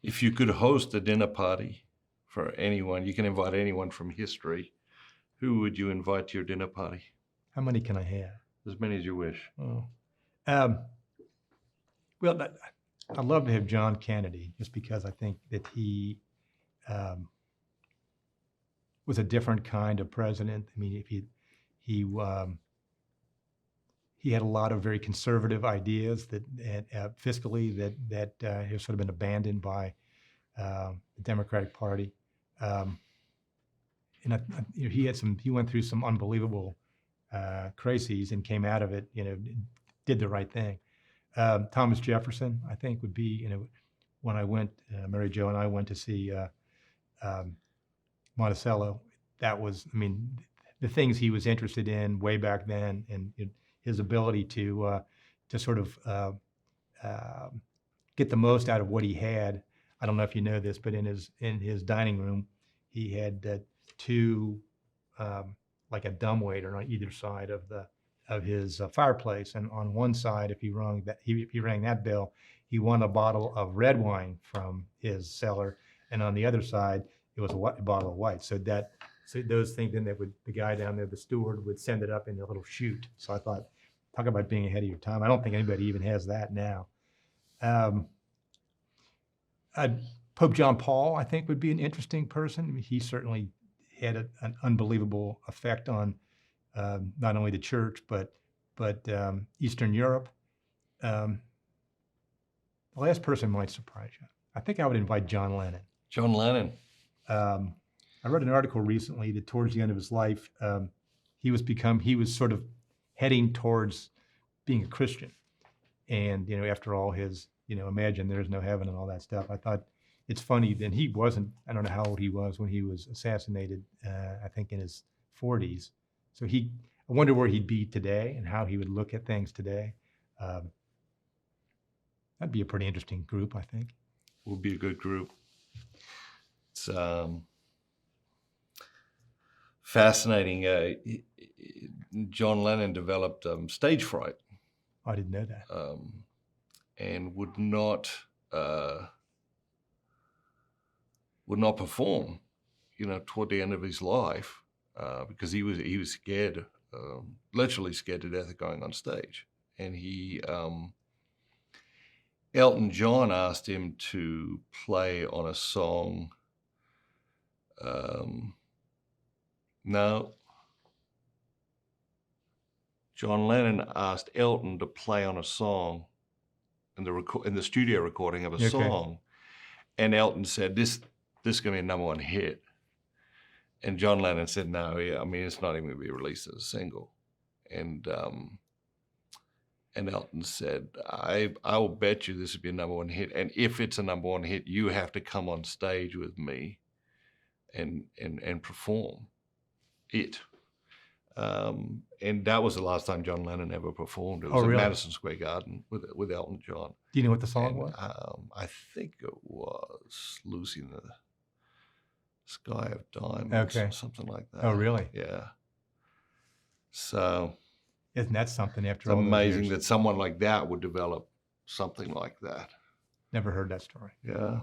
If you could host a dinner party for anyone, you can invite anyone from history, who would you invite to your dinner party? How many can I have? As many as you wish. Oh. Um, well, I'd love to have John Kennedy, just because I think that he was a different kind of president. I mean, he had a lot of very conservative ideas that fiscally that have sort of been abandoned by the Democratic Party. And he went through some unbelievable crises and came out of it, did the right thing. Thomas Jefferson, I think, would be, when I went, Mary Jo and I went to see Monticello, that was, I mean, the things he was interested in way back then, and his ability to sort of get the most out of what he had. I don't know if you know this, but in his dining room, he had two, like a dumbwaiter on either side of his fireplace, and on one side, if he rang that bell, he won a bottle of red wine from his cellar, and on the other side, it was a bottle of white. So those things, then the guy down there, the steward, would send it up in a little chute. So I thought, talk about being ahead of your time. I don't think anybody even has that now. Pope John Paul, I think, would be an interesting person. I mean, he certainly had an unbelievable effect on not only the church, but Eastern Europe. The last person might surprise you. I think I would invite John Lennon. John Lennon. I read an article recently that towards the end of his life, he was sort of heading towards being a Christian. And, after all his, imagine there's no heaven and all that stuff, I thought it's funny that he wasn't, I don't know how old he was when he was assassinated, I think in his 40s. So I wonder where he'd be today and how he would look at things today. That'd be a pretty interesting group, I think. Would be a good group. It's fascinating. John Lennon developed stage fright. I didn't know that. And would not perform, toward the end of his life, because he was scared, literally scared to death of going on stage. And Elton John asked him to play on a song. No. John Lennon asked Elton to play on a song in the studio recording of a song, and Elton said, "This is going to be a number one hit." And John Lennon said, "No, it's not even going to be released as a single." And Elton said, I will bet you this will be a number one hit. And if it's a number one hit, you have to come on stage with me and perform it. And that was the last time John Lennon ever performed. It was at Madison Square Garden with Elton John. Do you know what the song was? I think it was Lucy in the Sky of Diamonds, or something like that. Oh, really? Yeah. So isn't that something? After all, it's amazing that someone like that would develop something like that. Never heard that story. Yeah.